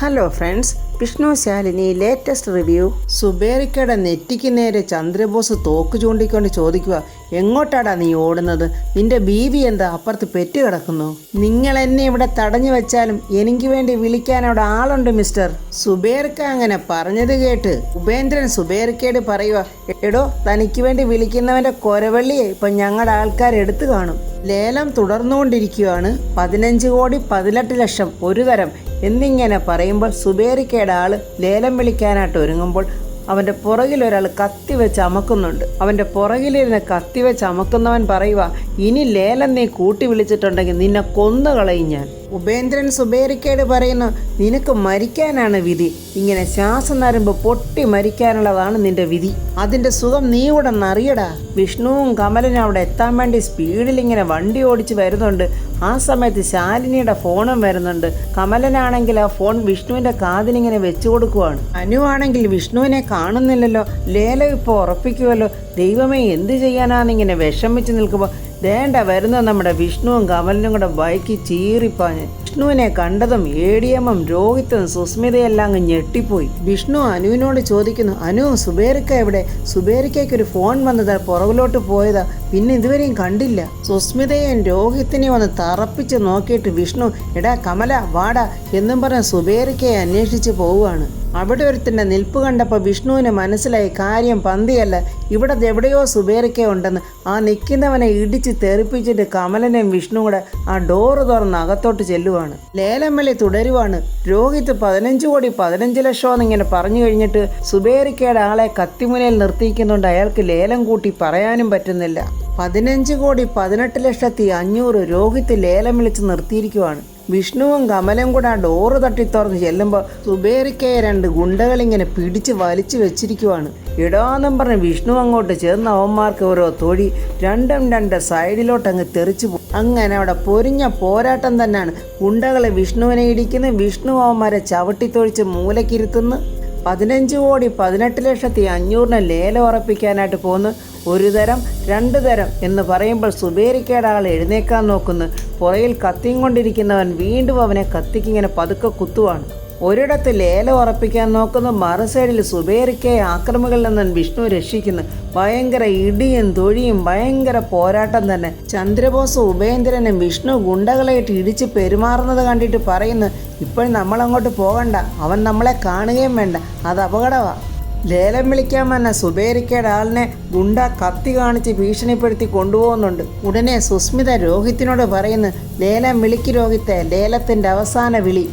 Hello friends, Vishnu Shalini latest review. സുബേറിക്കയുടെ നെറ്റിക്ക് നേരെ ചന്ദ്രബോസ് തോക്ക് ചൂണ്ടിക്കൊണ്ട് ചോദിക്കുക, എങ്ങോട്ടാടാ നീ ഓടുന്നത്? നിന്റെ ബീവി എന്താ അപ്പുറത്ത് പെറ്റ് കിടക്കുന്നു? നിങ്ങൾ എന്നെ ഇവിടെ തടഞ്ഞു വെച്ചാലും എനിക്ക് വേണ്ടി വിളിക്കാൻ അവിടെ ആളുണ്ട് മിസ്റ്റർ. സുബേറിക്ക അങ്ങനെ പറഞ്ഞത് കേട്ട് ഉപേന്ദ്രൻ സുബേറിക്കയോട് പറയുക, എടോ തനിക്ക് വേണ്ടി വിളിക്കുന്നവന്റെ കൊരവള്ളിയെ ഇപ്പൊ ഞങ്ങളുടെ ആൾക്കാർ എടുത്തു കാണും. ലേലം തുടർന്നുകൊണ്ടിരിക്കുകയാണ്. 15,18,00,000 ഒരു തരം എന്നിങ്ങനെ പറയുമ്പോൾ സുബേറിക്കയുടെ ആള് ലേലം വിളിക്കാനായിട്ട് ഒരുങ്ങുമ്പോൾ അവൻ്റെ പുറകിലൊരാൾ കത്തി വെച്ച് അമക്കുന്നുണ്ട്. അവൻ്റെ പുറകിലിരുന്ന് കത്തി വെച്ച് അമക്കുന്നവൻ പറയുക, ഇനി ലേലം നീ കൂട്ടി വിളിച്ചിട്ടുണ്ടെങ്കിൽ നിന്നെ കൊന്നുകളയും ഞാൻ. ഉപേന്ദ്രൻ സുബേറിക്കയോട് പറയുന്നു, നിനക്ക് മരിക്കാനാണ് വിധി. ഇങ്ങനെ ശ്വാസം നരുമ്പോൾ പൊട്ടി മരിക്കാനുള്ളതാണ് നിന്റെ വിധി. അതിൻ്റെ സുഖം നീ കൂടെ നറിയടാ. വിഷ്ണുവും കമലനും അവിടെ എത്താൻ വേണ്ടി സ്പീഡിൽ ഇങ്ങനെ വണ്ടി ഓടിച്ച് വരുന്നുണ്ട്. ആ സമയത്ത് ശാലിനിയുടെ ഫോണും വരുന്നുണ്ട്. കമലനാണെങ്കിൽ ആ ഫോൺ വിഷ്ണുവിൻ്റെ കാതിലിങ്ങനെ വെച്ചു കൊടുക്കുവാണ്. അനുവാണെങ്കിൽ വിഷ്ണുവിനെ കാണുന്നില്ലല്ലോ, ലേലം ഇപ്പോൾ ഉറപ്പിക്കുമല്ലോ, ദൈവമേ എന്ത് ചെയ്യാനാന്നിങ്ങനെ വിഷമിച്ച് നിൽക്കുമ്പോൾ ദേണ്ട വരുന്നത് നമ്മുടെ വിഷ്ണുവും കമലിനും കൂടെ ബൈക്ക് ചീറിപ്പാഞ്ഞ്. വിഷ്ണുവിനെ കണ്ടതും ADMും രോഹിത്തും സുസ്മിതയെല്ലാം അങ്ങ് ഞെട്ടിപ്പോയി. വിഷ്ണു അനുവിനോട് ചോദിക്കുന്നു, അനു സുബേറിക്ക എവിടെ? സുബേറിക്കയ്ക്കൊരു ഫോൺ വന്നതാ, പുറകിലോട്ട് പോയതാ, പിന്നെ ഇതുവരെയും കണ്ടില്ല. സുസ്മിതയും രോഹിത്തിനെയും ഒന്ന് തറപ്പിച്ച് നോക്കിയിട്ട് വിഷ്ണു, എടാ കമല വാടാ എന്നും പറഞ്ഞ് സുബേറിക്കയെ അന്വേഷിച്ച് പോവുകയാണ്. അവിടെ ഒരുത്തിൻ്റെ നിൽപ്പ് കണ്ടപ്പോൾ വിഷ്ണുവിന് മനസ്സിലായി കാര്യം പന്തിയല്ല, ഇവിടെ എവിടെയോ സുബേറിക്ക ഉണ്ടെന്ന്. ആ നിൽക്കുന്നവനെ ഇടിച്ച് തെറിപ്പിച്ചിട്ട് കമലനെയും വിഷ്ണു കൂടെ ആ ഡോറ് തുറന്ന് അകത്തോട്ട് ചെല്ലുവാണ്. ലേലം വിളി തുടരുവാണ്. രോഹിത്ത് 15,15,00,000 എന്നിങ്ങനെ പറഞ്ഞു കഴിഞ്ഞിട്ട് സുബേറിക്കയുടെ ആളെ കത്തിമുനയിൽ നിർത്തിയിരിക്കുന്നുണ്ട്. അയാൾക്ക് ലേലം കൂട്ടി പറയാനും പറ്റുന്നില്ല. 15,18,500,000 രോഹിത്ത് ലേലം വിളിച്ച് നിർത്തിയിരിക്കുവാണ്. വിഷ്ണുവും കമലും കൂടെ ആ ഡോറ് തട്ടി തുറന്ന് ചെല്ലുമ്പോൾ സുബേറിക്കയെ 2 ഗുണ്ടകളിങ്ങനെ പിടിച്ച് വലിച്ചു വെച്ചിരിക്കുവാണ്. ഇടാന്നും പറഞ്ഞ് വിഷ്ണു അങ്ങോട്ട് ചേർന്ന് അവന്മാർക്ക് ഓരോ തൊഴി, രണ്ടും 2 സൈഡിലോട്ടങ്ങ് തെറിച്ചു പോകും. അങ്ങനെ അവിടെ പൊരിഞ്ഞ പോരാട്ടം തന്നെയാണ്. ഗുണ്ടകളെ വിഷ്ണുവിനെ ഇടിക്കുന്നു, വിഷ്ണു അവന്മാരെ ചവിട്ടിത്തൊഴിച്ച് മൂലക്കിരുത്തുന്നു. 15,18,500,000 ലേലം ഉറപ്പിക്കാനായിട്ട് പോന്ന്. ഒരു തരം 2 തരം എന്ന് പറയുമ്പോൾ സുബേറിക്കയുടെ ആൾ എഴുന്നേക്കാൻ നോക്കുന്നു. പുറയിൽ കത്തിയും കൊണ്ടിരിക്കുന്നവൻ വീണ്ടും അവനെ കത്തിക്കിങ്ങനെ പതുക്കെ കുത്തുവാണ്. ഒരിടത്ത് ലേലം ഉറപ്പിക്കാൻ നോക്കുന്നു, മറു സൈഡിൽ സുബേറിക്കയെ ആക്രമികളിൽ നിന്നും വിഷ്ണു രക്ഷിക്കുന്നു. ഭയങ്കര ഇടിയും തൊഴിയും, ഭയങ്കര പോരാട്ടം തന്നെ. ചന്ദ്രബോസ് ഉപേന്ദ്രനും വിഷ്ണു ഗുണ്ടകളായിട്ട് ഇടിച്ച് പെരുമാറുന്നത് കണ്ടിട്ട് പറയുന്നു, ഇപ്പോഴും നമ്മളങ്ങോട്ട് പോകണ്ട, അവൻ നമ്മളെ കാണുകയും വേണ്ട, അത് അപകടമാണ്. ലേലം വിളിക്കാൻ വന്ന സുബേറിക്കയുടെ ആളിനെ ഗുണ്ട കത്തി കാണിച്ച് ഭീഷണിപ്പെടുത്തി കൊണ്ടുപോകുന്നുണ്ട്. ഉടനെ സുസ്മിത രോഹിത്തിനോട് പറയുന്നു, ലേലം വിളിക്ക് രോഹിത്തെ, ലേലത്തിൻ്റെ അവസാന വിളി.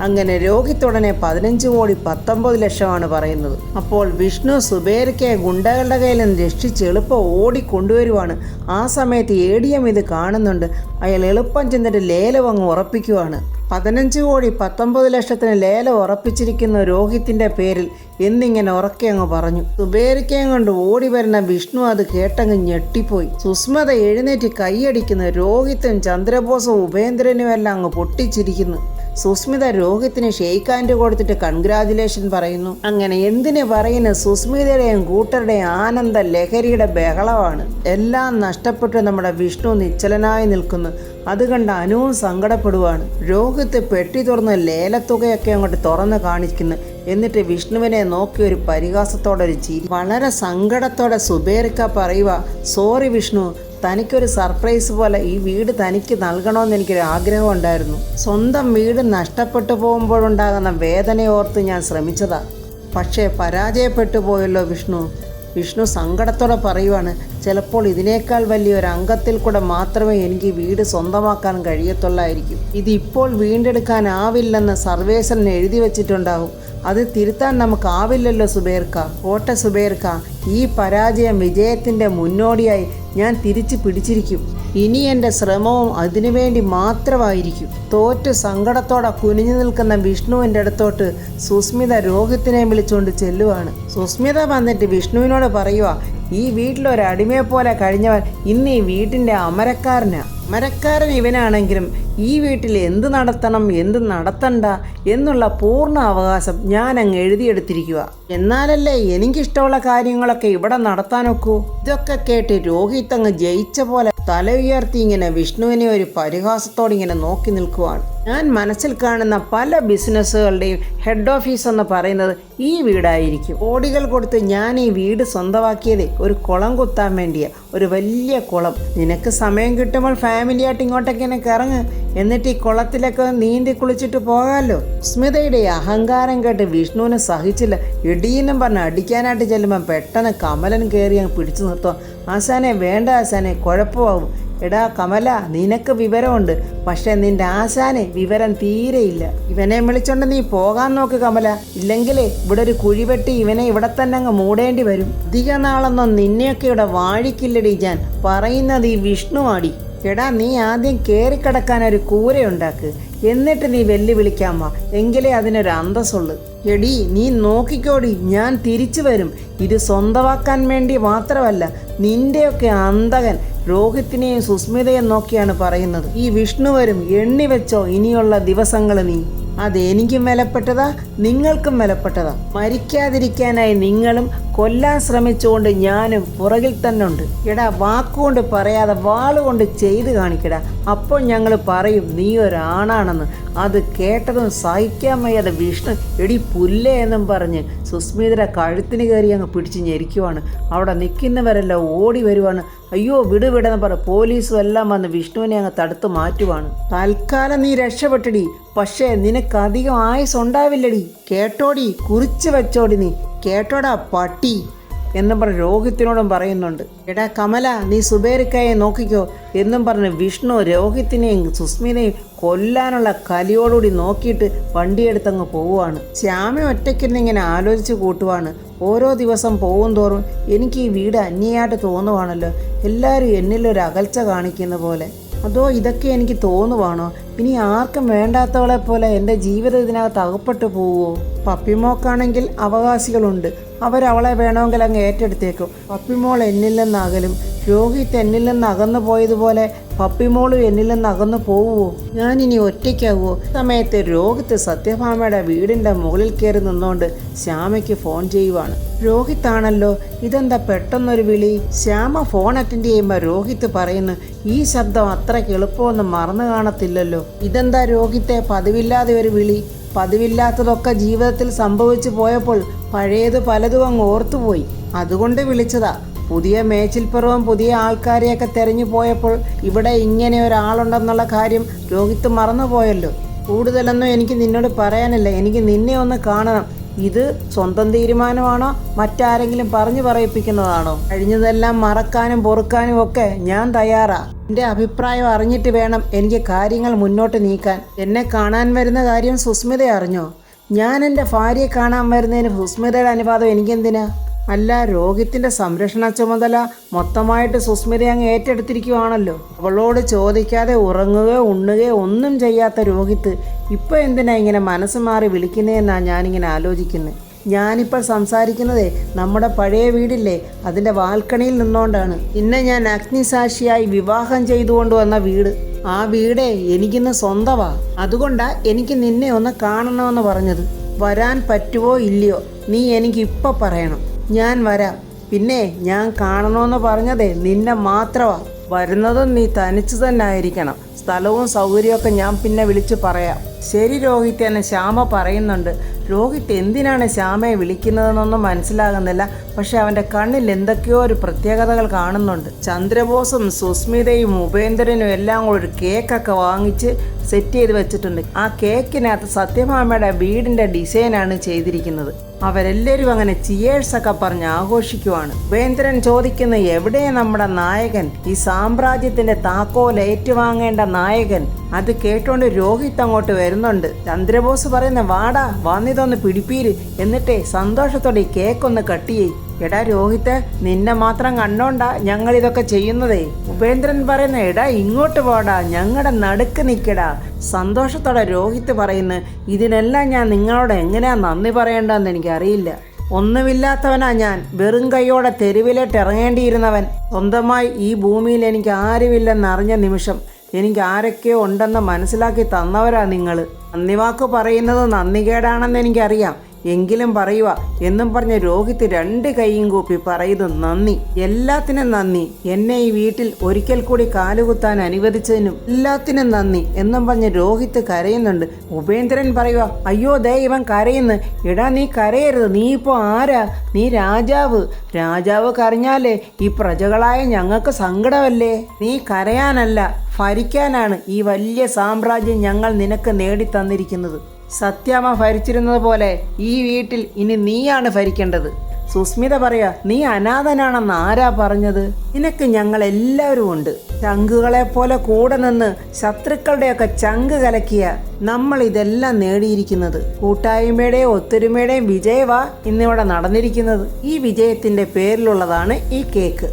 അങ്ങനെ രോഹിത്ത് ഉടനെ 15,19,00,000 പറയുന്നത്. അപ്പോൾ വിഷ്ണു സുബേറിക്കയെ ഗുണ്ടകളുടെ കയ്യിൽ നിന്ന് രക്ഷിച്ച് എളുപ്പം ഓടിക്കൊണ്ടുവരുവാണ്. ആ സമയത്ത് ADM ഇത് കാണുന്നുണ്ട്. അയാൾ എളുപ്പം ചെന്നിട്ട് ലേലം അങ്ങ് ഉറപ്പിക്കുവാണ്. 15,19,00,000 ലേലം ഉറപ്പിച്ചിരിക്കുന്ന രോഹിത്തിൻ്റെ പേരിൽ എന്നിങ്ങനെ ഉറക്കെ അങ്ങ് പറഞ്ഞു. സുബേറിക്കയും കൊണ്ട് ഓടി വരുന്ന വിഷ്ണു അത് കേട്ടങ്ങ് ഞെട്ടിപ്പോയി. സുസ്മിത എഴുന്നേറ്റ് കൈയടിക്കുന്നു. രോഹിത്തും ചന്ദ്രബോസും ഉപേന്ദ്രനും എല്ലാം അങ്ങ് പൊട്ടിച്ചിരിക്കുന്നു. സുസ്മിത രോഹിത്തിന് ഷെയ്ക്ക് ഹാൻഡ് കൊടുത്തിട്ട് കൺഗ്രാജുലേഷൻ പറയുന്നു. അങ്ങനെ എന്തിനു പറയുന്നു, സുസ്മിതയുടെയും കൂട്ടരുടെയും ആനന്ദ ലഹരിയുടെ ബഹളമാണ്. എല്ലാം നഷ്ടപ്പെട്ട് നമ്മുടെ വിഷ്ണു നിശ്ചലനായി നിൽക്കുന്നു. അത് കണ്ട് അനുവും സങ്കടപ്പെടുവാണ്. രോഹിത്ത് പെട്ടി തുറന്ന് ലേലത്തുകയൊക്കെ അങ്ങോട്ട് തുറന്ന് കാണിക്കുന്നു. എന്നിട്ട് വിഷ്ണുവിനെ നോക്കി ഒരു പരിഹാസത്തോടെ ഒരു ചിരി. വളരെ സങ്കടത്തോടെ സുബേറിക്ക പറയുക, സോറി വിഷ്ണു, തനിക്കൊരു സർപ്രൈസ് പോലെ ഈ വീട് തനിക്ക് നൽകണമെന്ന് എനിക്കൊരു ആഗ്രഹം ഉണ്ടായിരുന്നു. സ്വന്തം വീട് നഷ്ടപ്പെട്ടു പോകുമ്പോഴുണ്ടാകുന്ന വേദനയോർത്ത് ഞാൻ ശ്രമിച്ചതാ, പക്ഷേ പരാജയപ്പെട്ടു പോയല്ലോ വിഷ്ണു. വിഷ്ണു സങ്കടത്തോടെ പറയുവാണ്, ചിലപ്പോൾ ഇതിനേക്കാൾ വലിയൊരു അംഗത്തിൽ കൂടെ മാത്രമേ എനിക്ക് വീട് സ്വന്തമാക്കാൻ കഴിയത്തുള്ളായിരിക്കും. ഇതിപ്പോൾ വീണ്ടെടുക്കാനാവില്ലെന്ന് സർവേശ്വരൻ എഴുതി വച്ചിട്ടുണ്ടാവും. അത് തിരുത്താൻ നമുക്കാവില്ലല്ലോ സുബേർക്ക. ഓട്ടെ സുബേർക്ക, ഈ പരാജയം വിജയത്തിൻ്റെ മുന്നോടിയായി ഞാൻ തിരിച്ചു പിടിച്ചിരിക്കും. ഇനി എൻ്റെ ശ്രമവും അതിനുവേണ്ടി മാത്രമായിരിക്കും. തോറ്റ് സങ്കടത്തോടെ കുനിഞ്ഞു നിൽക്കുന്ന വിഷ്ണുവിൻ്റെ അടുത്തോട്ട് സുസ്മിത രോഹിത്തിനെ വിളിച്ചുകൊണ്ട് ചെല്ലുവാണ്. സുസ്മിത വന്നിട്ട് വിഷ്ണുവിനോട് പറയുക, ഈ വീട്ടിലൊരടിമയെ പോലെ കഴിഞ്ഞവൻ ഇന്ന് ഈ വീട്ടിൻ്റെ അമരക്കാരനാ. മരക്കാരൻ ഇവനാണെങ്കിലും ഈ വീട്ടിൽ എന്ത് നടത്തണം എന്ത് നടത്തണ്ട എന്നുള്ള പൂർണ്ണ അവകാശം ഞാൻ അങ്ങ് എഴുതിയെടുത്തിരിക്കുക. എന്നാലല്ലേ എനിക്കിഷ്ടമുള്ള കാര്യങ്ങളൊക്കെ ഇവിടെ നടത്താനൊക്കൂ. ഇതൊക്കെ കേട്ട് രോഹിത് അങ്ങ് ജയിച്ച പോലെ തല ഉയർത്തി ഇങ്ങനെ വിഷ്ണുവിനെ ഒരു പരിഹാസത്തോടെ ഇങ്ങനെ നോക്കി നിൽക്കുവാണ്. ഞാൻ മനസ്സിൽ കാണുന്ന പല ബിസിനസ്സുകളുടെയും ഹെഡ് ഓഫീസ് എന്ന് പറയുന്നത് ഈ വീടായിരിക്കും. കോടികൾ കൊടുത്ത് ഞാൻ ഈ വീട് സ്വന്തമാക്കിയത് ഒരു കുളം കുത്താൻ വേണ്ടിയാ, ഒരു വലിയ കുളം. നിനക്ക് സമയം കിട്ടുമ്പോൾ ഫാമിലിയായിട്ട് ഇങ്ങോട്ടൊക്കെ എനിക്ക് ഇറങ്ങ്, എന്നിട്ട് ഈ കുളത്തിലൊക്കെ നീന്തി കുളിച്ചിട്ട് പോകാമല്ലോ. സ്മിതയുടെ അഹങ്കാരം കേട്ട് വിഷ്ണുവിന് സഹിച്ചില്ല. ഇടീന്നും പറഞ്ഞ് അടിക്കാനായിട്ട് ചെല്ലുമ്പോൾ പെട്ടെന്ന് കമലൻ കയറി അങ്ങ് പിടിച്ചു നിർത്തുക. ആശാനെ വേണ്ട ആശാനെ, കുഴപ്പമാവും. എടാ കമല, നിനക്ക് വിവരമുണ്ട്, പക്ഷെ നിന്റെ ആശാനെ വിവരം തീരെയില്ല. ഇവനെ വിളിച്ചോണ്ട് നീ പോകാൻ നോക്ക് കമല, ഇല്ലെങ്കിലേ ഇവിടെ ഒരു കുഴിവെട്ടി ഇവനെ ഇവിടെ തന്നെ അങ്ങ് മൂടേണ്ടി വരും. അധിക നാളൊന്നും നിന്നെയൊക്കെ ഇവിടെ വാഴിക്കില്ലടി ഞാൻ, പറയുന്നത് ഈ വിഷ്ണുവാടി. എടാ നീ ആദ്യം കയറിക്കിടക്കാൻ ഒരു കൂരയുണ്ടാക്ക്, എന്നിട്ട് നീ വെല്ലുവിളിക്കാൻ വാ, എങ്കിലേ അതിനൊരു അന്തസ്സുള്ളു. എടി നീ നോക്കിക്കോടി, ഞാൻ തിരിച്ചു വരും. ഇത് സ്വന്തമാക്കാൻ വേണ്ടി മാത്രമല്ല, നിന്റെയൊക്കെ അന്തകൻ രോഹിത്തിനെയും സുസ്മിതയും നോക്കിയാണ് പറയുന്നത്. ഈ വിഷ്ണു വരും, എണ്ണി വെച്ചോ ഇനിയുള്ള ദിവസങ്ങൾ. നീ അതെനിക്കും വിലപ്പെട്ടതാ, നിങ്ങൾക്കും വിലപ്പെട്ടതാ. മരിക്കാതിരിക്കാനായി നിങ്ങളും കൊല്ലാൻ ശ്രമിച്ചുകൊണ്ട് ഞാനും പുറകിൽ തന്നെ ഉണ്ട്. എടാ വാക്കുകൊണ്ട് പറയാതെ വാളുകൊണ്ട് ചെയ്ത് കാണിക്കടാ, അപ്പോൾ ഞങ്ങൾ പറയും നീ ഒരാണാണെന്ന്. അത് കേട്ടതും സഹിക്കാൻ വയ്യാതെ വിഷ്ണു എടി പുല്ലേ എന്നും പറഞ്ഞ് സുസ്മിതയുടെ കഴുത്തിന് കയറി അങ്ങ് പിടിച്ച് ഞെരിക്കുവാണ്. അവിടെ നിൽക്കുന്നവരെല്ലാം ഓടി വരുവാണ്. അയ്യോ വിടുവിടെന്ന് പറ പോലീസും എല്ലാം വന്ന് വിഷ്ണുവിനെ അങ്ങ് തടുത്ത് മാറ്റുവാണ്. തൽക്കാലം നീ രക്ഷപ്പെട്ടടി, പക്ഷേ നിനക്കധികം ആയുസ് ഉണ്ടാവില്ലടി. കേട്ടോടി, കുറിച്ച് വെച്ചോടി, നീ കേട്ടോടാ പട്ടി എന്നും പറഞ്ഞ് രോഹിത്തിനോടും പറയുന്നുണ്ട്. എടാ കമല, നീ സുബേരിക്കയെ നോക്കിക്കോ എന്നും പറഞ്ഞ് വിഷ്ണു രോഹിത്തിനെയും സുസ്മിതയും കൊല്ലാനുള്ള കലിയോടുകൂടി നോക്കിയിട്ട് വണ്ടിയെടുത്തങ്ങ് പോവുകയാണ്. ശ്യാമ ഒറ്റയ്ക്കിരുന്നിങ്ങനെ ആലോചിച്ച് കൂട്ടുവാണ്. ഓരോ ദിവസം പോകും തോറും എനിക്ക് ഈ വീട് അന്യമായിട്ട് തോന്നുവാണല്ലോ. എല്ലാവരും എന്നിലൊരു അകൽച്ച കാണിക്കുന്ന പോലെ. അതോ ഇതൊക്കെ എനിക്ക് തോന്നുവാണോ? ഇനി ആർക്കും വേണ്ടാത്തവളെ പോലെ എൻ്റെ ജീവിതം ഇതിനകത്ത് അകപ്പെട്ടു പോവുമോ? പപ്പിമോക്കാണെങ്കിൽ അവകാശികളുണ്ട്, അവരവളെ വേണമെങ്കിൽ അങ്ങ് ഏറ്റെടുത്തേക്കും. പപ്പിമോൾ എന്നിൽ നിന്നകലും, രോഹിത് എന്നിൽ നിന്ന് അകന്നു പോയതുപോലെ പപ്പിമോളും എന്നിൽ നിന്ന് അകന്നു പോവുമോ? ഞാനിനി ഒറ്റയ്ക്കാവുമോ? സമയത്ത് രോഹിത് സത്യഭാമയുടെ വീടിൻ്റെ മുകളിൽ കയറി നിന്നുകൊണ്ട് ശ്യാമയ്ക്ക് ഫോൺ ചെയ്യുവാണ്. രോഹിത് ആണല്ലോ, ഇതെന്താ പെട്ടെന്നൊരു വിളി? ശ്യാമ ഫോൺ അറ്റൻഡ് ചെയ്യുമ്പോൾ രോഹിത് പറയുന്നു, ഈ ശബ്ദം അത്രയ്ക്ക് എളുപ്പമൊന്നും മറന്നു കാണത്തില്ലല്ലോ. ഇതെന്താ രോഹിത്തെ പതിവില്ലാതെ ഒരു വിളി? പതിവില്ലാത്തതൊക്കെ ജീവിതത്തിൽ സംഭവിച്ചു പോയപ്പോൾ പഴയത് പലതും അങ്ങ് ഓർത്തുപോയി, അതുകൊണ്ട് വിളിച്ചതാ. പുതിയ മേച്ചിൽപ്പുറവും പുതിയ ആൾക്കാരെയൊക്കെ തെരഞ്ഞു പോയപ്പോൾ ഇവിടെ ഇങ്ങനെ ഒരാളുണ്ടെന്നുള്ള കാര്യം രോഹിത് മറന്നുപോയല്ലോ. കൂടുതലൊന്നും എനിക്ക് നിന്നോട് പറയാനില്ല, എനിക്ക് നിന്നെ ഒന്ന് കാണണം. ഇത് സ്വന്തം തീരുമാനമാണോ മറ്റാരെങ്കിലും പറഞ്ഞു പറയിപ്പിക്കുന്നതാണോ? കഴിഞ്ഞതെല്ലാം മറക്കാനും പൊറുക്കാനും ഒക്കെ ഞാൻ തയ്യാറാ. എൻ്റെ അഭിപ്രായം അറിഞ്ഞിട്ട് വേണം എനിക്ക് കാര്യങ്ങൾ മുന്നോട്ട് നീക്കാൻ. എന്നെ കാണാൻ വരുന്ന കാര്യം സുസ്മിത അറിഞ്ഞോ? ഞാൻ എൻ്റെ ഭാര്യയെ കാണാൻ വരുന്നതിന് സുസ്മിതയുടെ അനുവാദം എനിക്കെന്തിനാ? അല്ല, രോഹിത്തിൻ്റെ സംരക്ഷണ ചുമതല മൊത്തമായിട്ട് സുസ്മിത അങ്ങ് ഏറ്റെടുത്തിരിക്കുവാണല്ലോ. അവളോട് ചോദിക്കാതെ ഉറങ്ങുകയോ ഉണ്ണുകയോ ഒന്നും ചെയ്യാത്ത രോഹിത്ത് ഇപ്പോൾ എന്തിനാ ഇങ്ങനെ മനസ്സ് മാറി വിളിക്കുന്നതെന്നാണ് ഞാനിങ്ങനെ ആലോചിക്കുന്നത്. ഞാനിപ്പോൾ സംസാരിക്കുന്നതേ നമ്മുടെ പഴയ വീടില്ലേ, അതിൻ്റെ ബാൽക്കണിയിൽ നിന്നുകൊണ്ടാണ്. ഇന്ന് ഞാൻ അഗ്നിസാക്ഷിയായി വിവാഹം ചെയ്തുകൊണ്ട് വന്ന വീട്. ആ വീടേ എനിക്കിന്ന് സ്വന്തമാ. അതുകൊണ്ടാണ് എനിക്ക് നിന്നെ ഒന്ന് കാണണമെന്ന് പറഞ്ഞത്. വരാൻ പറ്റുമോ ഇല്ലയോ നീ എനിക്കിപ്പോൾ പറയണം. ഞാൻ വരാം. പിന്നെ ഞാൻ കാണണമെന്ന് പറഞ്ഞതേ നിന്നെ മാത്രമാണ്. വരുന്നതും നീ തനിച്ച് തന്നെ ആയിരിക്കണം. സ്ഥലവും സൗകര്യമൊക്കെ ഞാൻ പിന്നെ വിളിച്ച് പറയാം. ശരി രോഹിത് എന്ന് ശ്യാമ പറയുന്നുണ്ട്. രോഹിത് എന്തിനാണ് ശ്യാമയെ വിളിക്കുന്നതെന്നൊന്നും മനസ്സിലാകുന്നില്ല. പക്ഷെ അവൻ്റെ കണ്ണിൽ എന്തൊക്കെയോ ഒരു പ്രത്യേകതകൾ കാണുന്നുണ്ട്. ചന്ദ്രബോസും സുസ്മിതയും ഉപേന്ദ്രനും എല്ലാം കൂടെ ഒരു കേക്കൊക്കെ വാങ്ങിച്ച് സെറ്റ് ചെയ്ത് വെച്ചിട്ടുണ്ട്. ആ കേക്കിനകത്ത് സത്യഭാമയുടെ വീടിൻ്റെ ഡിസൈനാണ് ചെയ്തിരിക്കുന്നത്. അവരെല്ലാവരും അങ്ങനെ ചിയേഴ്സൊക്കെ പറഞ്ഞ് ആഘോഷിക്കുവാണ്. ഉപേന്ദ്രൻ ചോദിക്കുന്ന, എവിടെയാണ് നമ്മുടെ നായകൻ, ഈ സാമ്രാജ്യത്തിൻ്റെ താക്കോൽ ഏറ്റുവാങ്ങേണ്ട നായകൻ? അത് കേട്ടോണ്ട് രോഹിത് അങ്ങോട്ട് വരുന്നുണ്ട്. ചന്ദ്രബോസ് പറയുന്ന, വാടാ വന്നിതൊന്ന് പിടിപ്പീര്, എന്നിട്ടേ സന്തോഷത്തോടെ ഈ കേക്കൊന്ന് കട്ട് ചെയ്യ്. എടാ രോഹിത്ത്, നിന്നെ മാത്രം കണ്ടോണ്ടാ ഞങ്ങളിതൊക്കെ ചെയ്യുന്നതേ. ഉപേന്ദ്രൻ പറയുന്ന, എടാ ഇങ്ങോട്ട് പോടാ, ഞങ്ങളുടെ നടുക്ക് നിൽക്കടാ. സന്തോഷത്തോടെ രോഹിത്ത് പറയുന്നു, ഇതിനെല്ലാം ഞാൻ നിങ്ങളോട് എങ്ങനെയാ നന്ദി പറയേണ്ടതെന്ന് എനിക്കറിയില്ല. ഒന്നുമില്ലാത്തവനാ ഞാൻ, വെറും കൈയോടെ തെരുവിലേട്ട് ഇറങ്ങേണ്ടിയിരുന്നവൻ. സ്വന്തമായി ഈ ഭൂമിയിൽ എനിക്ക് ആരുമില്ലെന്നറിഞ്ഞ നിമിഷം എനിക്ക് ആരൊക്കെയോ ഉണ്ടെന്ന് മനസ്സിലാക്കി തന്നവരാ നിങ്ങൾ. നന്ദിവാക്ക് പറയുന്നത് നന്ദികേടാണെന്ന് എനിക്കറിയാം, എങ്കിലും പറയുക എന്നും പറഞ്ഞ രോഹിത് 2 കൈയും കൂപ്പി പറയുന്നു നന്ദി, എല്ലാത്തിനും നന്ദി, എന്നെ ഈ വീട്ടിൽ ഒരിക്കൽ കൂടി കാലുകുത്താൻ അനുവദിച്ചതിനും എല്ലാത്തിനും നന്ദി എന്നും പറഞ്ഞ് രോഹിത് കരയുന്നുണ്ട്. ഉപേന്ദ്രൻ പറയുക, അയ്യോ ദേ ഇവൻ കരയുന്നു. എടാ നീ കരയരുത്, നീ ഇപ്പോൾ ആരാ? നീ രാജാവ്. രാജാവ് കരഞ്ഞാലേ ഈ പ്രജകളായ ഞങ്ങൾക്ക് സങ്കടമല്ലേ? നീ കരയാനല്ല, ഭരിക്കാനാണ് ഈ വലിയ സാമ്രാജ്യം ഞങ്ങൾ നിനക്ക് നേടിത്തന്നിരിക്കുന്നത്. സത്യാമ്മ ഭരിച്ചിരുന്നത് പോലെ ഈ വീട്ടിൽ ഇനി നീയാണ് ഭരിക്കേണ്ടത്. സുസ്മിത പറയാ, നീ അനാഥനാണെന്ന് ആരാ പറഞ്ഞത്? നിനക്ക് ഞങ്ങൾ എല്ലാവരും ഉണ്ട്. ചങ്കുകളെ പോലെ കൂടെ നിന്ന് ശത്രുക്കളുടെയൊക്കെ ചങ്ക് കലക്കിയ നമ്മൾ ഇതെല്ലാം നേടിയിരിക്കുന്നത്. കൂട്ടായ്മയുടെയും ഒത്തൊരുമയുടെയും വിജയവാ ഇന്നിവിടെ നടന്നിരിക്കുന്നത്. ഈ വിജയത്തിന്റെ പേരിലുള്ളതാണ് ഈ കേക്ക്.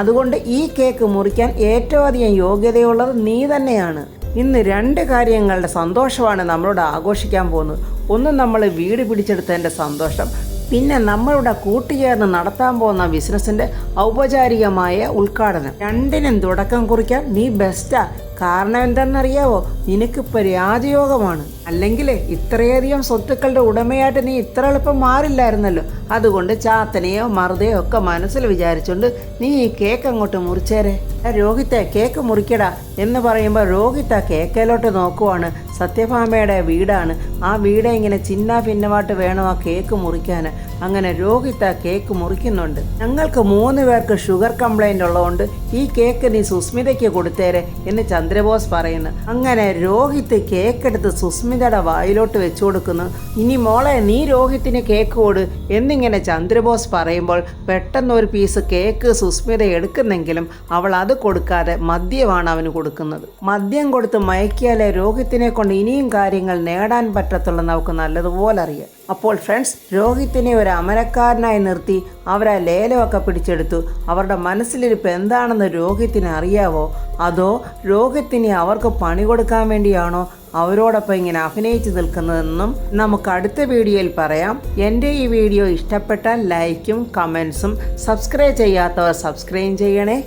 അതുകൊണ്ട് ഈ കേക്ക് മുറിക്കാൻ ഏറ്റവും അധികം യോഗ്യതയുള്ളത് നീ തന്നെയാണ്. ഇന്ന് 2 കാര്യങ്ങളുടെ സന്തോഷമാണ് നമ്മളോട് ആഘോഷിക്കാൻ പോകുന്നത്. ഒന്ന്, നമ്മൾ വീട് പിടിച്ചെടുത്തതിൻ്റെ സന്തോഷം. പിന്നെ നമ്മളുടെ കൂട്ടുചേർന്ന് നടത്താൻ പോകുന്ന ബിസിനസ്സിൻ്റെ ഔപചാരികമായ ഉദ്ഘാടനം. 2നും തുടക്കം കുറിക്കാൻ നീ ബെസ്റ്റാ. കാരണം എന്താണെന്നറിയാവോ? നിനക്കിപ്പോൾ രാജയോഗമാണ്. അല്ലെങ്കിൽ ഇത്രയധികം സ്വത്തുക്കളുടെ ഉടമയായിട്ട് നീ ഇത്ര എളുപ്പം മാറില്ലായിരുന്നല്ലോ. അതുകൊണ്ട് ചാത്തനെയോ മറുതയോ ഒക്കെ മനസ്സിൽ വിചാരിച്ചുകൊണ്ട് നീ ഈ കേക്ക് അങ്ങോട്ട് മുറിച്ചേരെ. രോഹിത്തെ കേക്ക് മുറിക്കടാ എന്ന് പറയുമ്പോൾ രോഹിത്ത് ആ കേക്കിലോട്ട് നോക്കുവാണ്. സത്യഭാമയുടെ വീടാണ്. ആ വീട് ഇങ്ങനെ ചിന്ന ഭിന്നമായിട്ട് വേണം ആ കേക്ക് മുറിക്കാൻ. അങ്ങനെ രോഹിത്ത് ആ കേക്ക് മുറിക്കുന്നുണ്ട്. ഞങ്ങൾക്ക് 3 പേർക്ക് ഷുഗർ കംപ്ലൈൻ്റ് ഉള്ളതുകൊണ്ട് ഈ കേക്ക് നീ സുസ്മിതയ്ക്ക് കൊടുത്തേരെ എന്ന് ചന്ദ്രബോസ് പറയുന്നു. അങ്ങനെ രോഹിത്ത് കേക്കെടുത്ത് സുസ്മിതയുടെ വായിലോട്ട് വെച്ചു കൊടുക്കുന്നു. ഇനി മോളെ നീ രോഹിത്തിന് കേക്ക് കൊടു എന്നിങ്ങനെ ചന്ദ്രബോസ് പറയുമ്പോൾ പെട്ടെന്ന് ഒരു പീസ് കേക്ക് സുസ്മിത എടുക്കുന്നെങ്കിലും അവൾ അത് കൊടുക്കാതെ മദ്യമാണ് അവന് കൊടുക്കുന്നത്. മദ്യം കൊടുത്ത് മയക്കിയാലേ രോഹിത്തിനെ കൊണ്ട് ഇനിയും കാര്യങ്ങൾ നേടാൻ പറ്റത്തുള്ളൂ നമുക്ക് നല്ലതുപോലെ അറിയാം. അപ്പോൾ ഫ്രണ്ട്സ്, രോഹിത്തിനെ ഒരു അമരക്കാരനായി നിർത്തി അവരാ ലേലമൊക്കെ പിടിച്ചെടുത്തു. അവരുടെ മനസ്സിലിരിപ്പ് എന്താണെന്ന് രോഹിത്തിന് അറിയാവോ? അതോ രോഹിത്തിനെ അവർക്ക് പണി കൊടുക്കാൻ വേണ്ടിയാണോ അവരോടൊപ്പം ഇങ്ങനെ അഭിനയിച്ച് നിൽക്കുന്നതെന്നും നമുക്ക് അടുത്ത വീഡിയോയിൽ പറയാം. എൻ്റെ ഈ വീഡിയോ ഇഷ്ടപ്പെട്ടാൽ ലൈക്കും കമൻസും, സബ്സ്ക്രൈബ് ചെയ്യാത്തവർ സബ്സ്ക്രൈബ് ചെയ്യണേ.